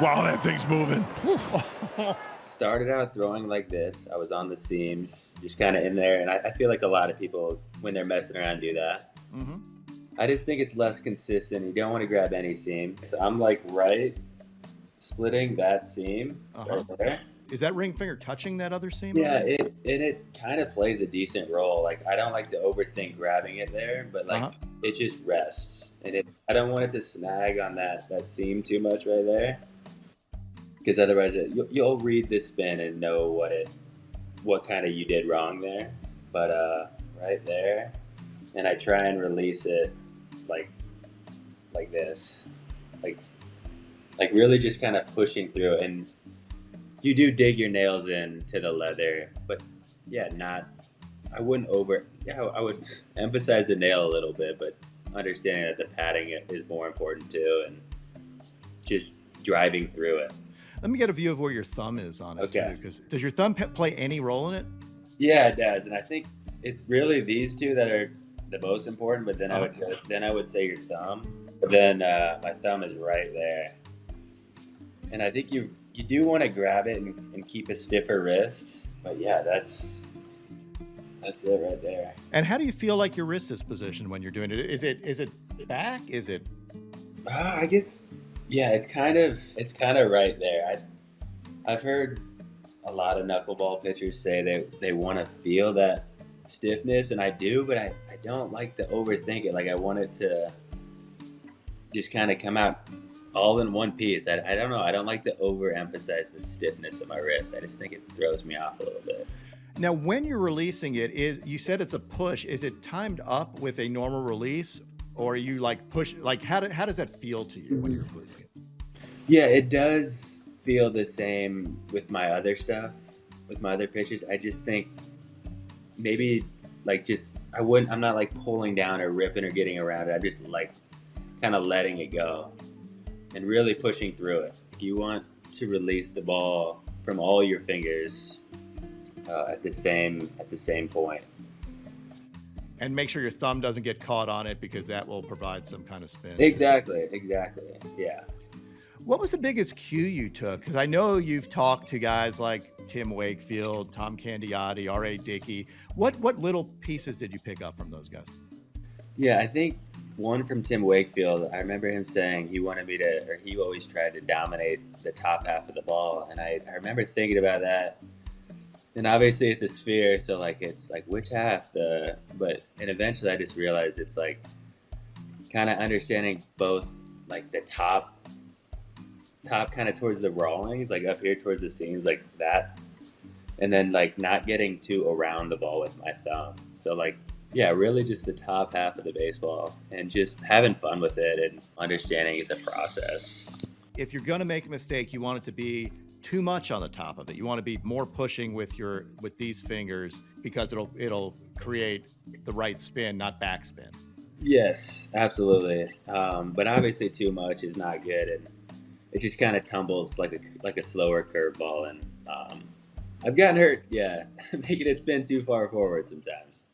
Wow, that thing's moving. Started out throwing like this. I was on the seams, just kind of in there. And I feel like a lot of people, when they're messing around, do that. Mm-hmm. I just think it's less consistent. You don't want to grab any seam. So I'm like right splitting that seam Uh-huh. right there. Is that ring finger touching that other seam? Yeah, it kind of plays a decent role. Like I don't like to overthink grabbing it there, but like it just rests, and I don't want it to snag on that seam too much right there, because otherwise you'll read the spin and know what kind of you did wrong there. But right there, and I try and release it like this, like really just kind of pushing through it. And you do dig your nails into the leather, but yeah, I wouldn't I would emphasize the nail a little bit, but understanding that the padding is more important too, and just driving through it. Let me get a view of where your thumb is on it too, because does your thumb play any role in it? Yeah, it does, and I think it's really these two that are the most important. But then I would say your thumb. But then my thumb is right there, and I think you do want to grab it and keep a stiffer wrist. But yeah, that's it right there. And how do you feel like your wrist is positioned when you're doing it? Is it back? Is it? I guess, yeah. It's kind of right there. I've heard a lot of knuckleball pitchers say they want to feel that stiffness, and I do, but I don't like to overthink it. Like I want it to just kind of come out all in one piece. I don't know. I don't like to overemphasize the stiffness of my wrist. I just think it throws me off a little bit. Now, when you're releasing it, you said it's a push. Is it timed up with a normal release, or are you like push? Like how does that feel to you when you're releasing it? Yeah, it does feel the same with my other stuff, with my other pitches. I just think maybe like I'm not like pulling down or ripping or getting around it. I'm just like kind of letting it go and really pushing through it. If you want to release the ball from all your fingers at the same point, and make sure your thumb doesn't get caught on it, because that will provide some kind of spin. Exactly. Yeah. What was the biggest cue you took? Because I know you've talked to guys like Tim Wakefield, Tom Candiotti, R.A. Dickey. What little pieces did you pick up from those guys? Yeah, I think one from Tim Wakefield. I remember him saying he always tried to dominate the top half of the ball, and I remember thinking about that. And obviously it's a sphere, so like it's like which half and eventually I just realized it's like kind of understanding both, like the top kind of towards the rawlings, like up here towards the seams, like that, and then like not getting too around the ball with my thumb. So like, yeah, really just the top half of the baseball and just having fun with it and understanding it's a process. If you're going to make a mistake, you want it to be too much on the top of it. You want to be more pushing with these fingers, because it'll create the right spin, not backspin. Yes, absolutely. But obviously too much is not good, and it just kind of tumbles like a slower curveball. And I've gotten hurt, yeah, making it spin too far forward sometimes.